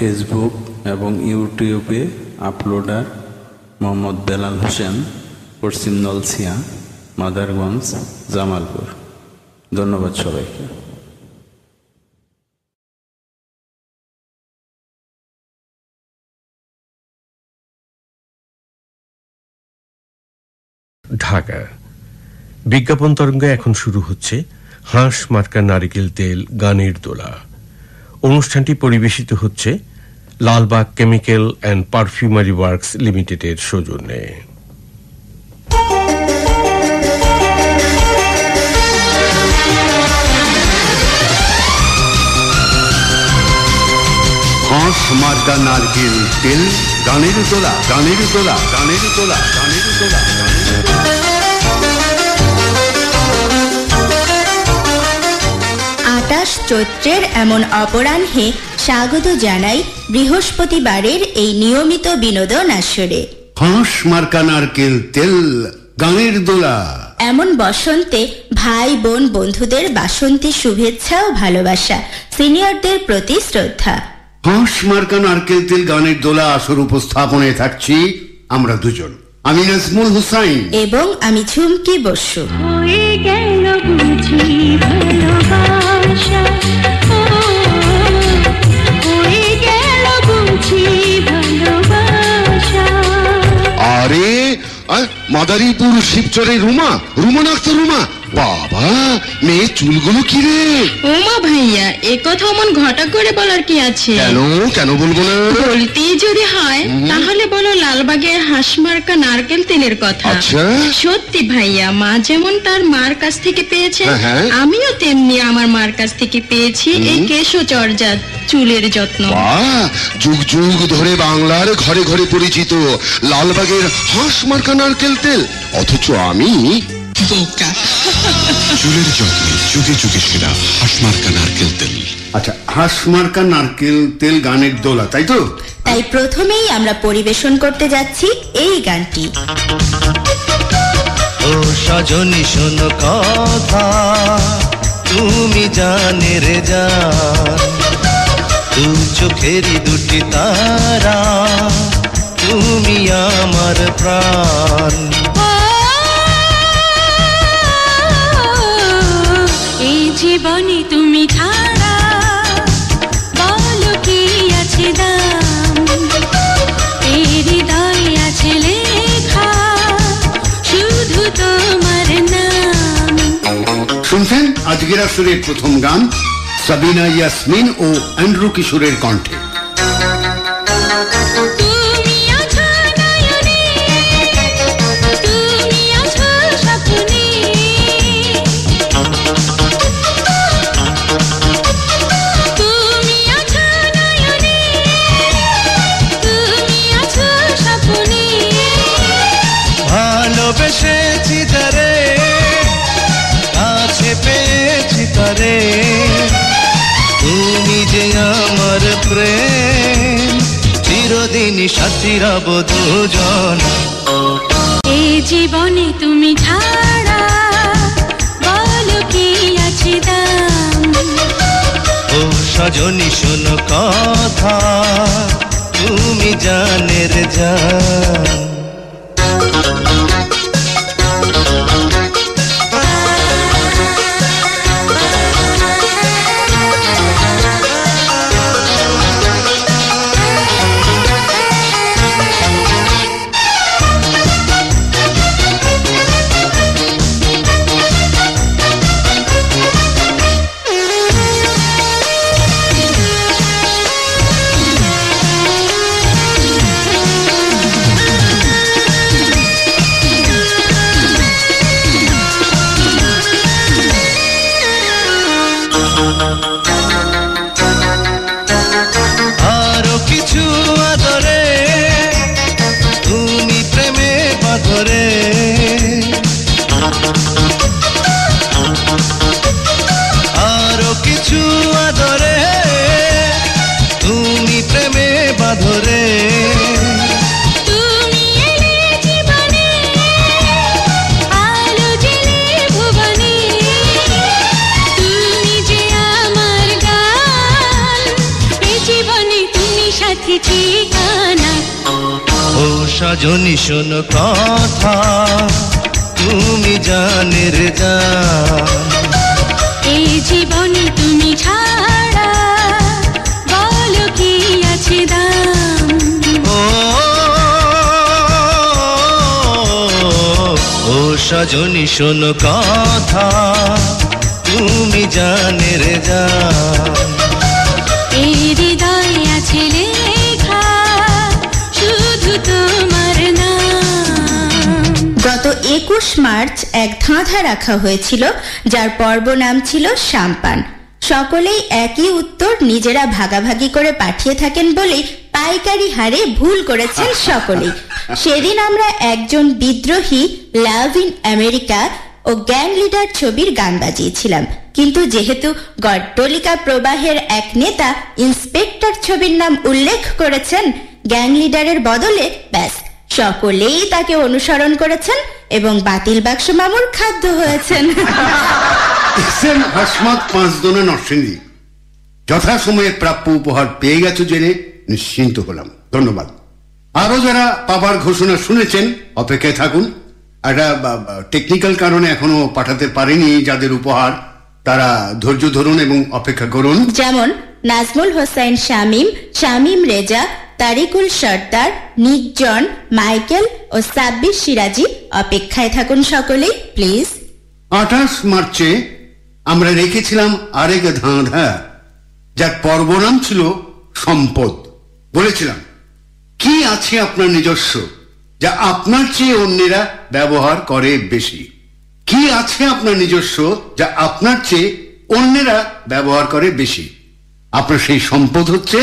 Facebook এবং ইউটিউবে uploader Mohammad Belal Hossain, পশ্চিম নলছিয়া, মাদারগঞ্জ, জামালপুর। ধন্যবাদ সবাইকে। ঢাকা বিজ্ঞাপন তরঙ্গে এখন শুরু হচ্ছে হাঁস মার্কা নারিকেল তেল গানের দোলা। অনুষ্ঠানটি পরিবেশিত হচ্ছে Lalbagh chemical and perfumery works লিমিটেডের সৌজন্যে। হাঁস মার্কা নারকেল তেল গানের দোলা, গানের দোলা, গানের দোলা, গানের দোলা। ২৮ চৈত্রের এমন অপরাহ্নে স্বাগত জানাই বৃহস্পতিবারের এই নিয়মিত বিনোদন আসরে। হাঁস মার্কা নারকেল তেল গানের দোলা। এমন বসন্তে ভাই বোন বন্ধুদের বাসন্তী শুভেচ্ছা ও ভালোবাসা, সিনিয়রদের প্রতি শ্রদ্ধা। হাঁস মার্কা নারকেল তেল গানের দোলা আসর উপস্থাপনায় থাকছি আমরা দুজন, আমি নাজমুল হুসাইন এবং আমি ঝুমকি বসু। হয়ে গেল বুঝি ভালোবাসা, হয়ে গেল বুঝি ভালোবাসা। আরে মাদারীপুর শিবচরে রুমা, রুমা নাকতো রুমা। বাবা, মেয়ে চুলগুলো কি রে? ওমা ভাইয়া, এ কথা অমন ঘটা করে বলার কি আছে? কেন কেন বলবো না? বলতেই যদি হয় তাহলে বলো লালবাগের হাঁসমার্কা নারকেল তেলের কথা। আচ্ছা, সত্যি ভাইয়া, মা যেমন তার মার কাছ থেকে পেয়েছে, আমিও তেমনি আমার মার কাছ থেকে পেয়েছি এই কেশচর্যা, চুলের যত্ন। যুগ যুগ ধরে বাংলার ঘরে ঘরে পরিচিত লালবাগের হাঁসমার্কা নারকেল তেল, অথচ আমি বোকা। চুলের যত্নে যুগে যুগে সেরা হাঁসমার্কা নারকেল তেল। আচ্ছা, হাঁসমার্কা নারকেল তেল গানের দোলা, তাই তো? তাই প্রথমেই আমরা পরিবেশন করতে যাচ্ছি এই গানটি। ও সজনী শোনো কথা, তুমি জানে রে জান, দু চোখেরই দুটি তারা, তুমি আমার প্রাণ। এই জীবনে তুমি ছাড়া বলো কি আছে দাম, এই হৃদয়ে আছে লেখা শুধু তোমার নাম। শুনছেন আজকের আসরের প্রথম গান সাবিনা ইয়াসমিন ও অ্যান্ড্রু কিশোরের কণ্ঠে। ভালোবেসেছি তারে, কাছে পেয়েছি তারে, তুমি যে আমার প্রেম, চিরদিনই সাথী রব দুজন। এই জীবনে তুমি ছাড়া বলো কি আছে দাম, ও সজনী শোনো কথা, তুমি জানের জান। আরো কিছু আদরে তুমি প্রেমে বাঁধরে, আরো কিছু আদরে তুমি প্রেমে বাঁধরে, তুমি এলে জীবনে আলো জেলে ভুবনে, তুমি যে আমার গান, এই জীবনে তুমি সজনী শোনো কথা তুমি জানের জান এই জীবনে তুমি ছাড়া বলো কি আছে দাম ও সজনী শোনো কথা তুমি জানের জান এই হৃদয়ে আছে লেখা শুধু তোমার নাম। গত 21 মার্চ এক ধাঁধা রাখা হয়েছিল, যার পর্ব নাম ছিল সাম্পান। সকলেই একই উত্তর নিজেরা ভাগাভাগি করে পাঠিয়ে থাকেন বলেই পাইকারি হারে ভুল করেছেন সকলেই। সেদিন আমরা একজন বিদ্রোহী, লাভ ইন আমেরিকা ও গ্যাং লিডার ছবির গান বাজিয়েছিলাম, কিন্তু যেহেতু গড্ডলিকা প্রবাহের এক নেতা ইন্সপেক্টর ছবির নাম উল্লেখ করেছেন গ্যাং লিডারের বদলে, ব্যাস সকলেই তাকে অনুসরণ করেছেন এবং বাতিল বাক্স মামুর খাদ্য হয়েছেন। হাসমত 5 দোনা নরসিংদী যথাসময়ে প্রাপ্য উপহার পেয়ে গেছো জেনে নিশ্চিন্ত হলাম, ধন্যবাদ। আরো যারা পাবার ঘোষণা শুনেছেন অপেক্ষায় থাকুন। একটা টেকনিক্যাল কারণে এখনো পাঠাতে পারেনি যাদের উপহার, তারা ধৈর্য ধরুন এবং অপেক্ষা করুন। যেমন নাজমুল হোসেন শামীম, শামীম রেজা, তারিকুল সর্দার, নির্জন, মাইকেল ও সাব্বির সিরাজি। অপেক্ষায় থাকুন সকলেই প্লিজ। 28 মার্চে আমরা রেখেছিলাম আরেক ধাঁধা, যার পর্ব নাম ছিল সম্পদ। বলেছিলাম কি আছে আপনার নিজস্ব যা আপনার চেয়ে অন্যেরা ব্যবহার করে বেশি? কি আছে আপনার নিজস্ব যা আপনার চেয়ে অন্যেরা ব্যবহার করে বেশি? আপনার সেই সম্পদ হচ্ছে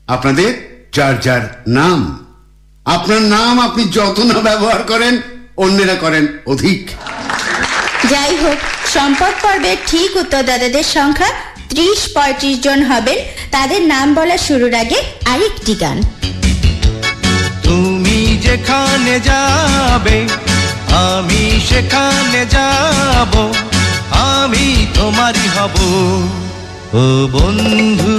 আপনাদের যার যার নাম। আপনার নাম আপনি যত না ব্যবহার করেন, অন্যেরা করেন অধিক। যাই হোক, সম্পদ পর্বের ঠিক উত্তরদাতাদের সংখ্যা 30-35 জন হবেন। তাদের নাম বলা শুরুর আগে আরেকটি গান। তুমি যেখানে যাবে আমি সেখানে যাব, আমি তোমারই হব ও বন্ধু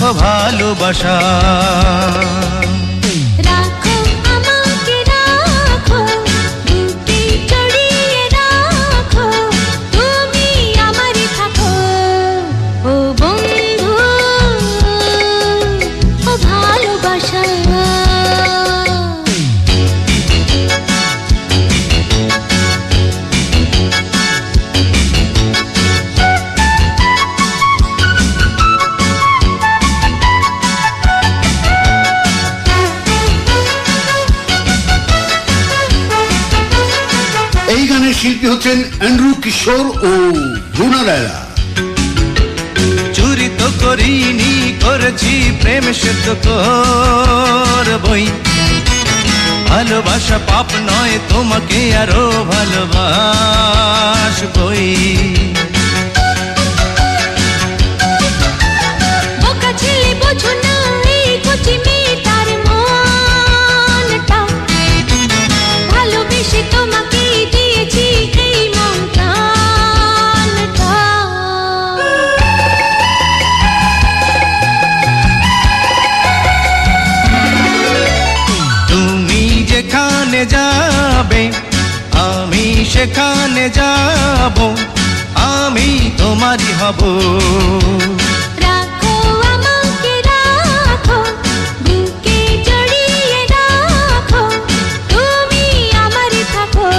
ও ভালোবাসা। রাখো আমাকে রাখো, বুকে জড়িয়ে রাখো, তুমি আমারই থাকো ও বন্ধু ও ভালোবাসা। এই গানের শিল্পী হচ্ছেন অ্যান্ড্রু কিশোর ও রুনা লায়লা। চুরি তো করিনি, করেছি প্রেম সে তো করবই। ভালোবাসা পাপ নয়, তোমাকে আরো ভালোবাসবই। বোকা ছেলে বোঝো না এই কচি মেয়েটার মনটা, ভালোবেসে তোমাকে দিয়েছি এই মন প্রাণটা। তুমি যেখানে যাবে আমি সেখানে যাব, আমি তোমারই হব। রাখো আমাকে রাখো, বুকে জড়িয়ে রাখো, তুমি আমারই থাকো।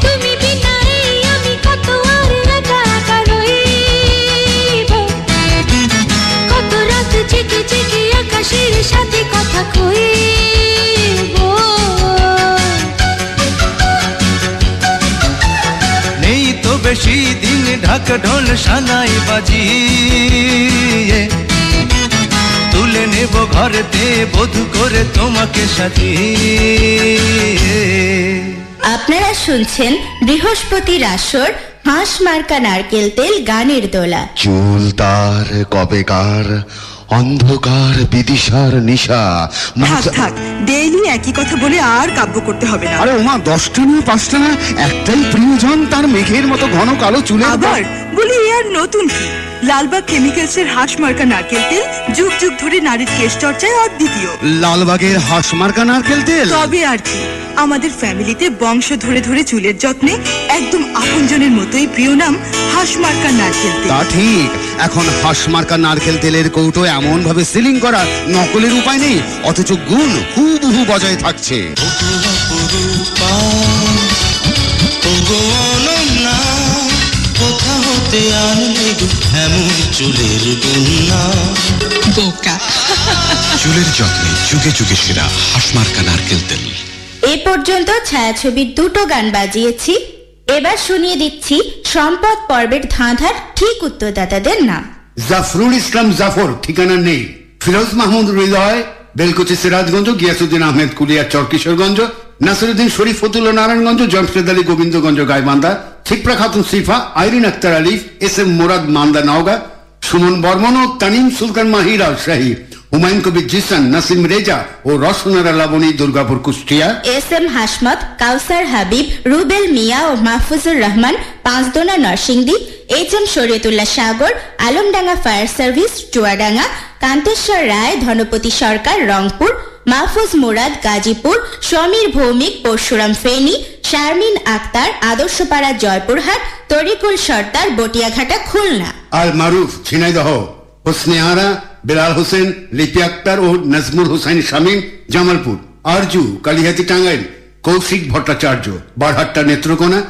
তুমি বিনা এই আমি কত আর একা একা রইব, কত রাত জেগে জেগে আকাশের সাথে কথা কইব। নেই তো বেশি দিন ঢাক ঢোল সানাই বাজিয়ে, তুলে নেব ঘরেতে বধূ করে তোমাকে সাজিয়ে। আপনারা শুনছেন বৃহস্পতির আসর হাঁস মার্কা নারকেল তেল গানের দোলা। চুল তার কবেকার অন্ধকার বিদিশার নিশা। থাক থাক, ডেইলি একই কথা বলে আর কাব্য করতে হবে না। আরে ওমা, 10টা না 5টা না, একটাই প্রিয়জন তার মেঘের মতো ঘন কালো চুলে। আবার বলি এ আর নতুন কি? লালবাগ কেমিক্যালস এর হাঁস মার্কা নারকেল তেল যুগ যুগ ধরে নারীর কেশ চর্চায় অদ্বিতীয়। লালবাগের হাঁস মার্কা নারকেল তেল, তবে আর কি, আমাদের ফ্যামিলিতে বংশ ধরে ধরে চুলের যত্নে একদম আপনজনের মতোই প্রিয় নাম হাঁস মার্কা নারকেল তেল। তা ঠিক, এখন হাঁস মার্কা নারকেল তেলের কৌটো এমন ভাবে সিলিং করা, নকলের উপায় নেই, অথচ গুণ হুবহু বজায় থাকছে। কোথা হতে আনলে এমন চুলের বন্যা। বোকা। চুলের যত্নে যুগে যুগে সেরা হাঁস মার্কা নারকেল তেল। এ পর্যন্ত ছায়াছবির দুটো গান বাজিয়েছি। এবার শুনিয়ে দিচ্ছি সম্পদ পর্বের ধাঁধার ঠিক উত্তরদাতাদের নাম। জাফরুল ইসলাম জাফর, ঠিকানা নেই। ফিরোজ মাহমুদ হৃদয়, বেলকুচি সিরাজগঞ্জ। গিয়াসুদ্দিন আহমেদ কুলিয়া চরকিশোরগঞ্জ। নাসিরুদ্দিন শরীফ ফতুল্লাহ নারায়ণগঞ্জ। জমশেদ আলী গোবিন্দগঞ্জ গাইবান্ধা। শিপ্রা খাতুন সিফা, আইরিন আক্তার আলিফ, এস এম মোরাদ মান্দা নওগাঁ। সুমন বর্মন ও তানিম সুলতান মাহি রাজশাহী। হুমায়ুন কবির জিসান, নাসিম রেজা ও রসনারা লাবণী দুর্গাপুর কুষ্টিয়া। এস এম হাসমত, কাউসার হাবিব, রুবেল মিয়া ও মাহফুজুর রহমান পাঁচদোনা নরসিংদী। এইচ এম শরীয়তুল্লাহ সাগর, আলমডাঙ্গা ফায়ার সার্ভিস চুয়াডাঙ্গা। কান্তেশ্বর রায়, ধনপতি সরকার রংপুর। মাহফুজ মুরাদ গাজীপুর। সমীর ভৌমিক, পরশুরাম ফেনী। শারমিন আক্তার, আদর্শপাড়া জয়পুরহাট। তরিকুল সর্দার, বটিয়াঘাটা খুলনা। আল মারুফ ঝিনাইদহ। হোসনে আরা, বেলাল হোসেন, লিপি আক্তার ও নাজমুল হোসেন শামীম জামালপুর। আরজু কালিহাতি টাঙ্গাইল। কৌশিক ভট্টাচার্য বারহাট্টা নেত্রকোনা।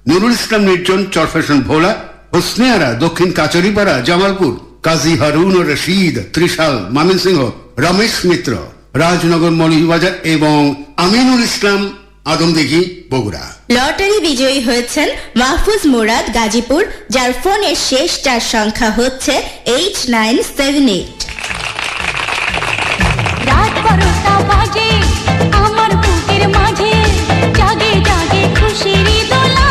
নুরুল ইসলাম নির্জন চরফেশন ভোলা। হোসনে আরা দক্ষিণ কাচারিপাড়া জামালপুর। কাজী হারুন ও রশিদ ত্রিশাল ময়মনসিংহ। রমেশ মিত্র রাজনগর মৌলভীবাজার এবং আমিনুল ইসলাম আদমদিঘি বগুড়া। লটারি বিজয়ী হয়েছেন মাহফুজ মুরাদ গাজীপুর, যার ফোনের শেষ 4 সংখ্যা হচ্ছে 8978। রাত 12টা বাজে, আমার বুকের মাঝে জাগে জাগে খুশির দোলা।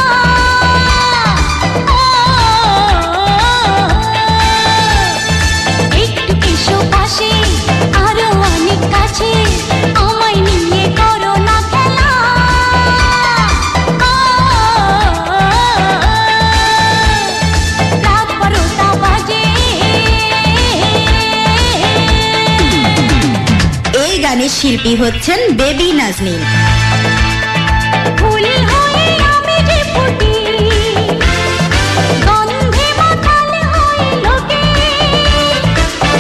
একটু এসো পাশে, আরো অনেক কাছে, আমায় নিয়ে করো না খেলা। রাত 12টা বাজে। এই গানের শিল্পী হচ্ছেন বেবি নাজনীন। ফুল হয়ে আমি যে ফুটি, গন্ধে মাতাল হয়ে লোকে,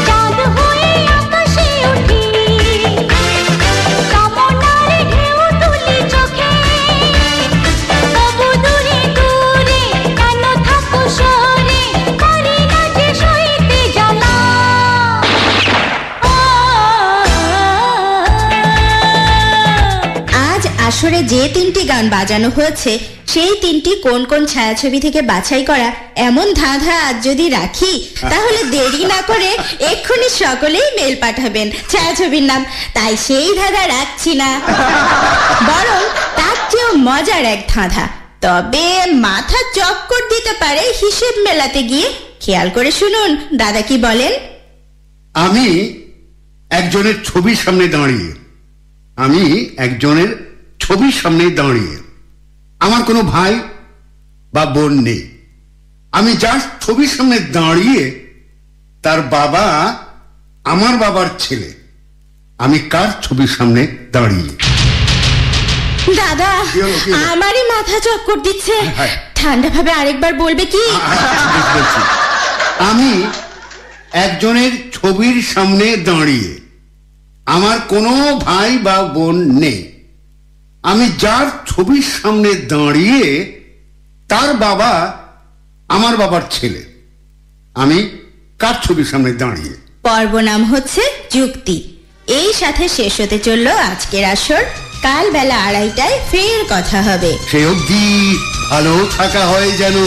চাঁদ হয়ে আকাশে উঠি, কামনার ঢেউ তুলি চোখে। তবু দূরে দূরে কেন থাকো সরে, পারি না যে সইতে জ্বালা। আজ আসরে যে 3টি গান বাজানো হয়েছে সেই 3টি কোন কোন ছায়াছবি থেকে বাছাই করা, এমন ধাঁধা আজ যদি রাখি তাহলে দেরি না করে এক্ষুনি সকলেই মেল পাঠাবেন ছায়াছবির নাম। তাই সেই ধাঁধা রাখছি না, বরং তার চেয়েও মজার এক ধাঁধা। তবে মাথা চক্কর দিতে পারে হিসেব মেলাতে গিয়ে। খেয়াল করে শুনুন দাদা কি বলেন। আমি একজনের ছবির সামনে দাঁড়িয়ে, আমার কোনো ভাই বা বোন নেই। আমি যার ছবির সামনে দাঁড়িয়ে তার বাবা আমার বাবার ছেলে। আমি কার ছবির সামনে দাঁড়িয়ে? দাদা, আমারই মাথা চক্কর দিচ্ছে। ঠান্ডা ভাবে আরেকবার বলবে কি? আমি একজনের ছবির সামনে দাঁড়িয়ে, আমার কোনো ভাই বা বোন নেই। আমি যার ছবির সামনে দাঁড়িয়ে তার বাবা আমার বাবার ছেলে। আমি কার ছবির সামনে দাঁড়িয়ে? পর্ব নাম হচ্ছে যুক্তি। এই সাথে শেষ হতে চলল আজকের আসর। কাল বেলা 2:30টায় ফের কথা হবে। সে অবধি ভালো থাকা হয় যেন।